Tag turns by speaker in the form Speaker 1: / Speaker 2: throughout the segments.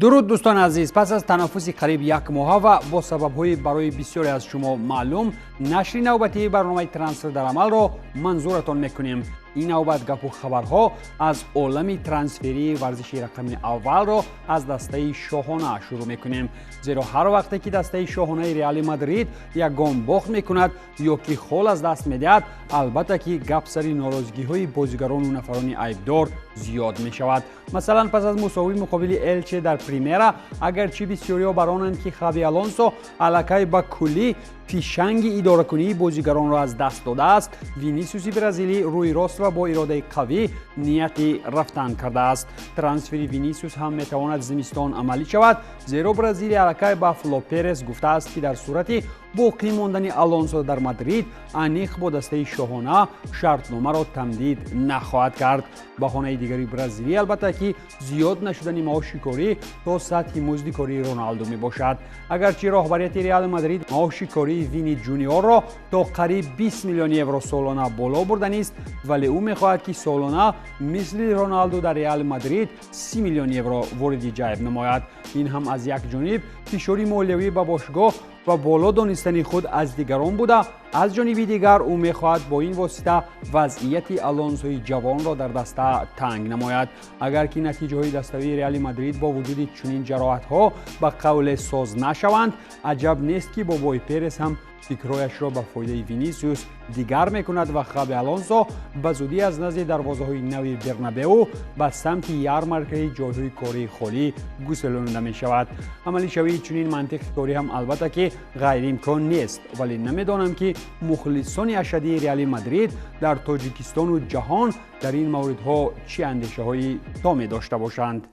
Speaker 1: درود دوستان عزیز، پس از تنفسی قریب یک ماه و با سبب‌های برای بسیاری از شما معلوم، نشر نوبتی برنامه ترانسفر در عمل را منظورتان میکنیم. این نوبت گپ و خبرها از عالم ترانسفری ورزشی رقم اول را از دسته شاهانه شروع میکنیم، زیرا هر وقتی که دسته شاهانه ریال مادرید یک گام باخت میکند یا که خال از دست میدهد، البته که گپ سری ناراضگی های بازیگران و نفران عیبدار زیاد می شود. مثلا پس از مساوی مقابل الچه در پریمیرا، اگرچه بسیاری برانند که خابی آلونسو الکی با کلی فیشنگ اداره کنی بازیگران را از دست داده است، وینیسیوس برزیلی روی راست و با اراده قوی نیتی رفتن کرده است. ترانسفر وینیسیوس هم میتواند زمستان عملی شود، زیرا برزیلی الکی با فلو پرز گفته است که در صورت باقی ماندن آلونسو در مادرید انیق با دسته شاهانه شرطنامه را تمدید نخواهد کرد. بهانه دیگری برزیلی البته که زیاد نشدن معاش کاری تا سطح مزد کاری رونالدو می باشد. اگرچه راهبریت ریال مادرید معاش کاری وینی جونیور را تا قریب 20 میلیون یورو سالانه بالا برده است، ولی او میخواهد که سالانه مثل رونالدو در ریال مادرید 30 میلیون یورو وارد جیب نماید. این هم از یک جانب فشاری مالیوی به باشگاه و بالا دانستن خود از دیگران بوده، از جانب دیگر او میخواهد با این واسطه وضعیت آلونسوی جوان را در دسته تنگ نماید. اگر که نتیجه های دستاوی ریال مادرید با وجود چنین جراحت ها به قول ساز نشوند، عجب نیست که بابای پرس هم فکرایش را به فایده وینیسیوس دیگر میکند و خابی آلونسو به زودی از نزد دروازه های نوی برنابئو به سمت یارمارکه جایهای کاری خالی گسلانده می شود. عملی شوی چنین منطق کاری هم البته که غیر امکان نیست، ولی نمیدانم که مخلصان اشدی ریال مادرید در تاجیکستان و جهان در این موردها چه اندیشه هایی تامی داشته باشند.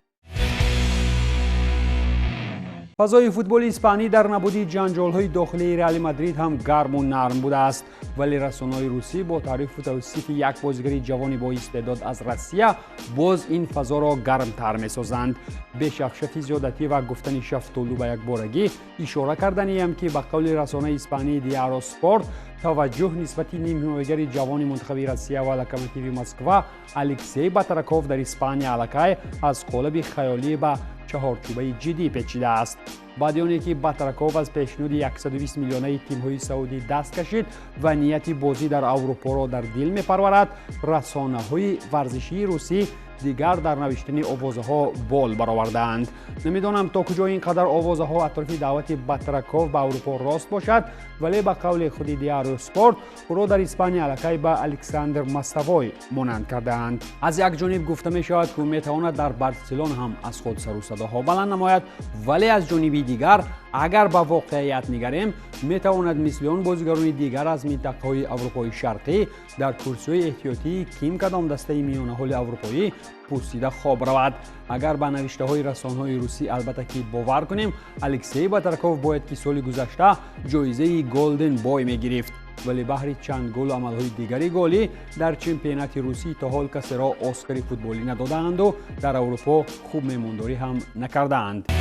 Speaker 1: فضای فوتبال اسپانی در نبود جنجال‌های داخلی ریال مادرید هم گرم و نرم بوده است، ولی رسانه‌های روسی با تعریف و توصیف یک بازیگر جوانی با استعداد از روسیه باز این فضا را گرمتر می‌سازند. به شفشفی زیادتی و گفتن شفتالو به یک بارگی اشاره کردنی هم که به قول رسانه اسپانی دیارو اسپورت توجه نسبت نیمه‌نویگر جوان منتخب روسیه و لوکوموتیو مسکو الکسی باتراکوف در اسپانیا الکی از قالب خیالی به چهارچوبه جدی پیچیده است. بعد آنی که باتراکوف از پیشنهاد 120 میلیونی تیم‌های سعودی دست کشید و نیت بازی در اروپا را در دل می‌پرورد، رسانه‌های ورزشی روسی دیگر در نوشتن آوازها بال برآوردند. نمیدانم تا کجا اینقدر آوازها اطراف دعوت باتراکوف به اروپا راست باشد، ولی به قول خود دیارو اسپورت او را در اسپانیا الکی به الکساندر مستوای مانند کردند. از یک جانب گفته می شود که میتواند در بارسلون هم از خود سر و صداها بلند نماید، ولی از جانب دیگر اگر به واقعیت نگریم میتواند مثل آن بازیگران دیگر از منطقه‌های اروپای شرقی در کورس‌های احتیاطی کیم کدام دسته میانه حال اروپایی پوسیده خواب رود. اگر به نوشته‌های رسانه‌های روسی البته که باور کنیم، الکسی باتراکوف باید که سال گذشته جایزه گلدن بای میگرفت، ولی بهر چند گل و عملهای دیگری گلی در چمپیونات روسی تا حال کسی را اسکار فوتبالی ندادند و در اروپا خوب میمانداری هم نکردند.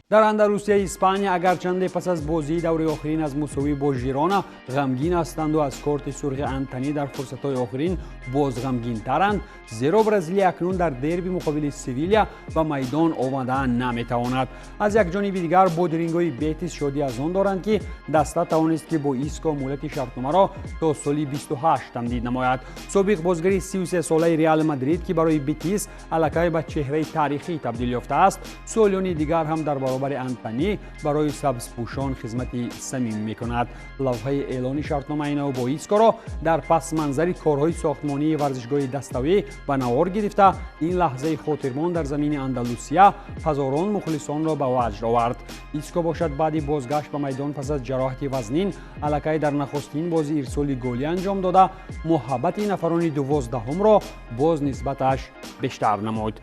Speaker 1: در اندلوسیه اسپانیا اگرچند پس از بازی دور آخرین از مساوی با ژیرونا غمگین هستند و از کارت سرخ انتونی در فرصت‌های آخرین باز غمگین‌ترند، زیرا برزیلی اکنون در دربی مقابل سویلیا به میدان آمدن نمیتواند. از یک جانب دیگر بودرینگوی بیتیس شادی از آن دارند که دسته توانست که با ایسکو مولت شرطنامه را تا سال 28 تمدید نماید. سابق بازیگر 33 ساله ریال مادرید که برای بیتیس الکی به چهره تاریخی تبدیل یافته است، سالیانی دیگر هم در برای انتونی برای سبزپوشان خدمت صمیم میکند. لوحه اعلان شرطنامه او با ایسکو را در پس منظر کارهای ساختمانی ورزشگاه دستاوی به نوار گرفته، این لحظه خاطرمان در زمین اندلوسیا هزاران مخلصان را به وجد آورد. ایسکو باشد بعد بازگشت به میدان پس از جراحت وزنین الکی در نخستین بازی ارسال گلی انجام داده، محبت نفران 12 را باز نسبتش بیشتر نمود.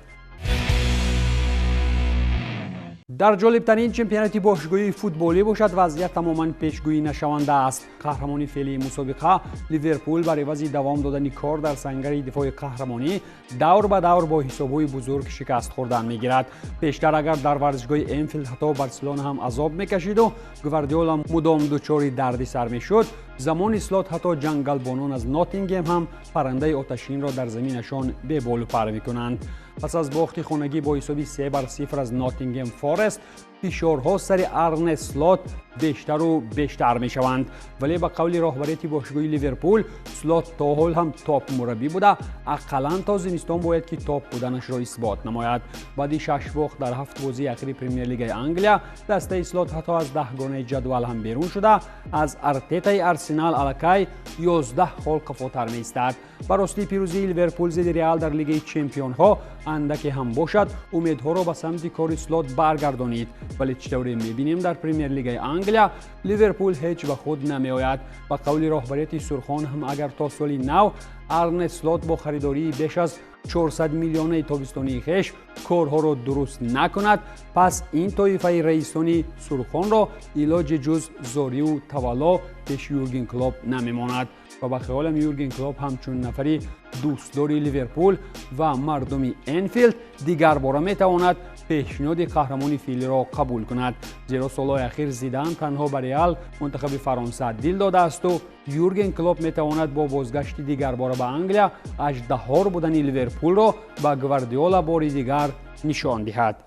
Speaker 1: در جالبترین چمپیونات باشگاهی فوتبالی باشد وضعیت تماما پیشگویی نشونده است. قهرمانی فعلی مسابقه لیورپول بر عوض دوام دادن کار در سنگر دفاع قهرمانی دور به دور با حسابهای بزرگ شکست خوردن میگیرد. پیشتر اگر در ورزشگاه انفیلد حتی بارسلونا هم عذاب میکشید و گواردیولا مدام دچار دردسر میشد، زمان اسلات حتی جنگلبانان از ناتینگهم هم پرنده آتشین را در زمینشان به بال و پر میکنند. پس از باخت خانگی با حسابی 3-0 از ناتینگهم فارست، فشارها سر ارن سلات بیشتر و بیشتر می شوند. ولی با قول راهبریت باشگاه لیورپول، سلات تا حال هم تاپ مربی بوده، اقلاً تا زمستان باید که تاپ بودنش را اثبات نماید. بعد 6 باخت در 7 بازی اخیر پرمیر لیگ انگلیا، دسته سلات حتی از 10 گانه جدول هم بیرون شده، از ارتتای ارسنال الکی 11 خال قفاتر می ایستد. براستی پیروزی لیورپول ضد رئال در لیگ چمپیون ها اندکی هم باشد، امیدها را به سمت کار سلات برگردانید. ولی چطوری میبینیم در پرمیر لیگ انگلیا لیورپول هیچ به خود نمیآید. با قول راهبریت سرخان هم اگر تا سال نو ارن سلات با خریداری بیش از 400 میلیون تابستانی خیش کارها را درست نکند، پس این طایفه رئیسانی سرخان را علاج جز زاری و تولا پیش یورگن کلوپ نمیماند. و به خیالم یورگن کلوپ همچون نفری دوستداری لیورپول و مردمی انفیلد دیگر باره میتواند پیشنهاد قهرمانی فعلی را قبول کند، زیرا سالهای اخیر زیدان تنها به رئال منتخب فرانسه دل داده است و یورگن کلوپ میتواند با بازگشت دیگر باره به انگلیا اژدها بودن لیورپول را به گواردیولا بار دیگر نشان دهد.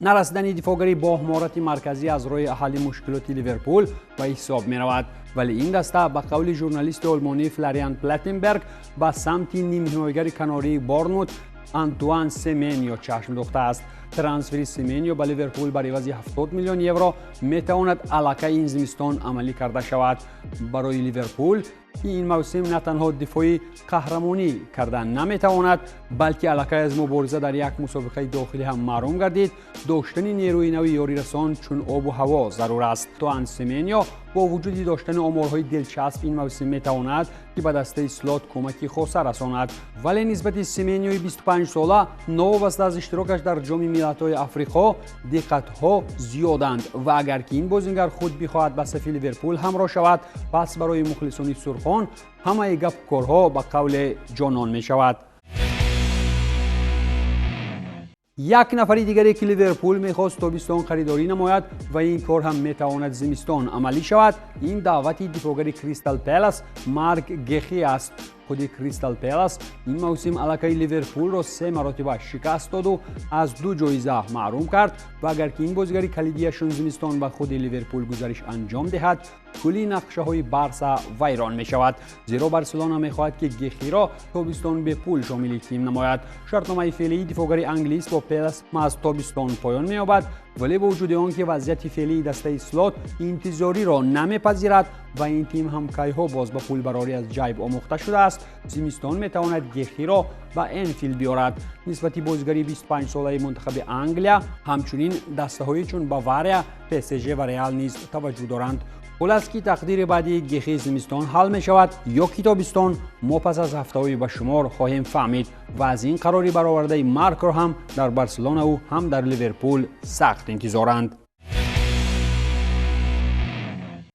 Speaker 1: نرسیدن دفاعگری با مهارت مرکزی از روی حل مشکلات لیورپول به حساب می رود، ولی این دسته به قول ژورنالیست آلمانی فلاریان پلاتنبرگ به سمت نیم حمایتگر کناری بورنموث آنتوان سمنیو چشم دوخته است. ترانسفر سمنیو به لیورپول به عوض 70 میلیون یورو میتواند الکی این زمستان عملی کرده شود. برای لیورپول این موسم نه تنها دفاعی قهرمانی کردن نمیتواند، بلکه الکی از مبارزه در یک مسابقه داخلی هم محروم گردید. داشتن نیروی نوی یاری رسان چون آب و هوا ضرور است. آنتوان سمنیو با وجود داشتن آمارهای دلچسب این موسم میتواند که به دسته سلات کمکی خاصه رساند، ولی نسبت سمنیوی 25 ساله نوابسته از اشتراکش در جام ملت‌های آفریقا دقت‌ها زیادند و اگر که این بازیگر خود بخواهد به صف لیورپول همراه شود، پس برای مخلصان سرخان همه گپ کارها به قول جانان می شود. یک نفر دیگری که لیورپول میخواست تابستان خریداری نماید و این کار هم میتواند زمستان عملی شود، این دعوت دفاعگر کریستال پالاس مارک گخی است. خود کریستال پالاس این موسم الکی لیورپول را 3 مرتبه شکست داد و از 2 جایزه محروم کرد و اگر که این بازیگر کلیدیشون زمستان به خود لیورپول گزارش انجام دهد، کلی نقشه های بارسا ویران می شود، زیرا بارسلونا می خواهد که گخی را تابستان به پول شامل تیم نماید. شرطنامه فعلی دفاعگر انگلیس با پالاس از تابستان پایان می یابد، ولی با وجود آنکه وضعیت فعلی دسته سلات انتظاری را نمیپذیرد و این تیم هم کایها باز به پول براری از جیب آموخته شده است، زمستان میتواند گخی را به انفیلد بیارد. نسبت بازیگری 25 ساله منتخب انگلیا همچنین دسته‌هایی چون باواریا، پی اس جی و رئال نیز توجه دارند. خلاص که تقدیر بعدی گخی زمستان حل می شود یا که تابستان، ما پس از هفته‌های به شمار خواهیم فهمید و از این قراری برآورده مارک را هم در بارسلونا و هم در لیورپول سخت انتظارند.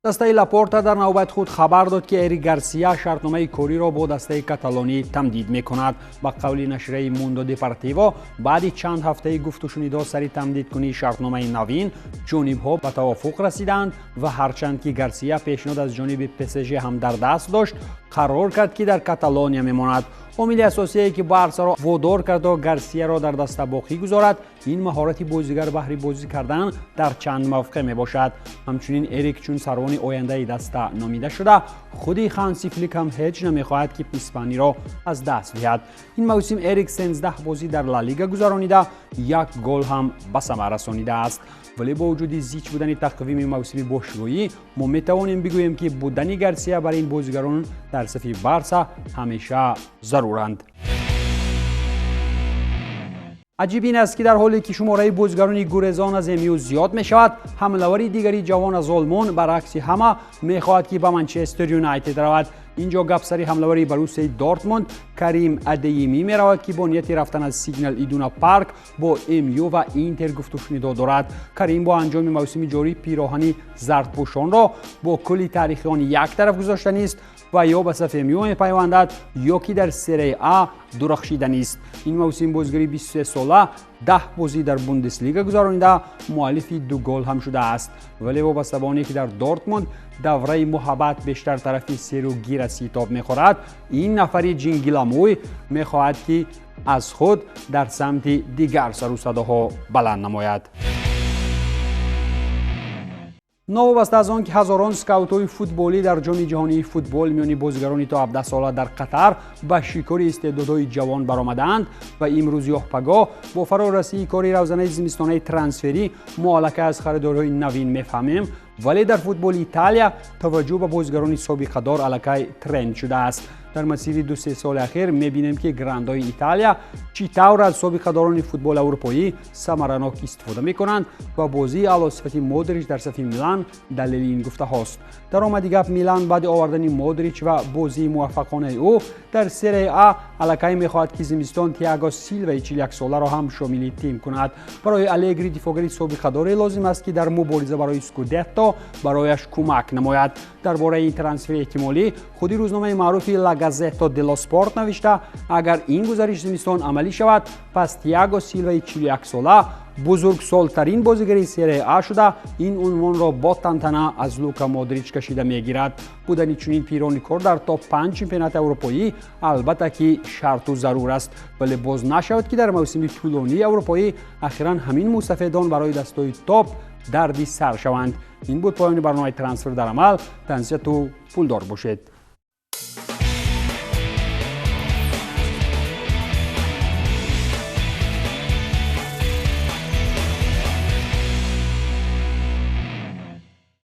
Speaker 1: دسته لاپورتا در نوبت خود خبر داد که اریک گارسیا شرطنامه کاری را با دسته کاتالانی تمدید می کند. با قول نشریه موندو دپارتیو بعد چند هفته گفت و شنیدار سری تمدید کنی شرطنامه نوین، جانب‌ها به توافق رسیدند و هرچند که گارسیا پیشنهاد از جانب پی اس جی هم در دست داشت، قرار کرد که در کاتالونیا میماند. عامل اساسی که بارسا را وادار کرد و گارسیا را در دسته باقی گذارد، این مهارت بازیگر بهر بازی کردن در چند موقع می باشد. همچنین اریک چون سروان آینده دسته نامیده شده، خودی هانسی فلیک هم هیچ نمیخواهد که اسپانی را از دست دهد. این موسم اریک 13 بازی در لالیگا گذرانیده، 1 گل هم به ثمر رسانیده است. ولی با وجود زیچ بودن تقویم موسمی باشگاهی، ما میتوانیم بگوییم که بودن گارسیا برای این بازیگران در صف بارسا همیشه ضرورند. عجیب این است که در حالی که شماره بازیگران گریزان از امیو زیاد می شود، حمله‌ور دیگری جوان از آلمان برعکس همه می خواهد که به منچستر یونایتد رود. اینجا گپ سری حمله‌ور بروسیا دورتموند کریم ادیمی می رود که با نیت رفتن از سیگنال ایدونا پارک با امیو و اینتر گفت و شنیدار دارد. کریم با انجام موسم جاری پیراهن زردپوشان را با کلی تاریخی آن یک طرف گذاشته است و یا به صف امیو می پیوندد یا که در سری آ درخشیده است. این موسم بازیگر 23 ساله 10 بازی در بوندسلیگا گذرانیده، مؤلف 2 گل هم شده است. ولی وابسته به آنی که در دورتموند دوره محبت بیشتر طرف سیروگیر سیتاب میخورد، این نفری جینگیلاموی میخواهد که از خود در سمت دیگر سر و صداها بلند نماید. نوابسته از آن که هزاران سکاوت‌های فوتبالی در جام جهانی فوتبال میان بازیگران تا 17 ساله در قطر به شکار استعدادهای جوان برآمدند و امروز یوحپگاه با فرارسی کاری روزانه زمستانه ترانسفری معلقه از خریدارهای نوین میفهمیم، ولی در فوتبال ایتالیا توجه به بازیگران سابقه دار علاقه ترند شده است. در مسیر 2-3 سال اخیر میبینیم که گرندهای ایتالیا چطور از سابقه داران فوتبال اروپایی ثمرناک استفاده میکنند و بازی اعلی صفتی مودریچ در صف میلان دلیل این گفته هاست. در آمدی گپ میلان بعد آوردن مودریچ و بازی موفقانه او در سری آ علاقه میخواهد که زمستان تییاگو سیلوا 41 ساله را هم شامل تیم کند. برای الگری دفاعگری سابقه دار لازم است که در مبارزه برای اسکودتو برایش کمک نماید. درباره این ترانسفر احتمالی خودی روزنامه معروف لا گازتا دلو سپورت نوشته اگر این گزارش زمستان عملی شود پس تییاگو سیلوا 41 ساله بزرگسالترین بازیگر سری آ شده این عنوان را با تنتنه از لوکا مودریچ کشیده میگیرد. بودن چنین پیرانی کار در تاپ 5 چمپیونات اروپایی البته که شرط و ضرور است، ولی باز نشود که در موسم طولانی اروپایی اخیرا همین مستفیدان برای دستای تاپ دردی سر شوند. این بود پایان برنامه ترانسفر در عمل. تنسیت و پولدار باشید.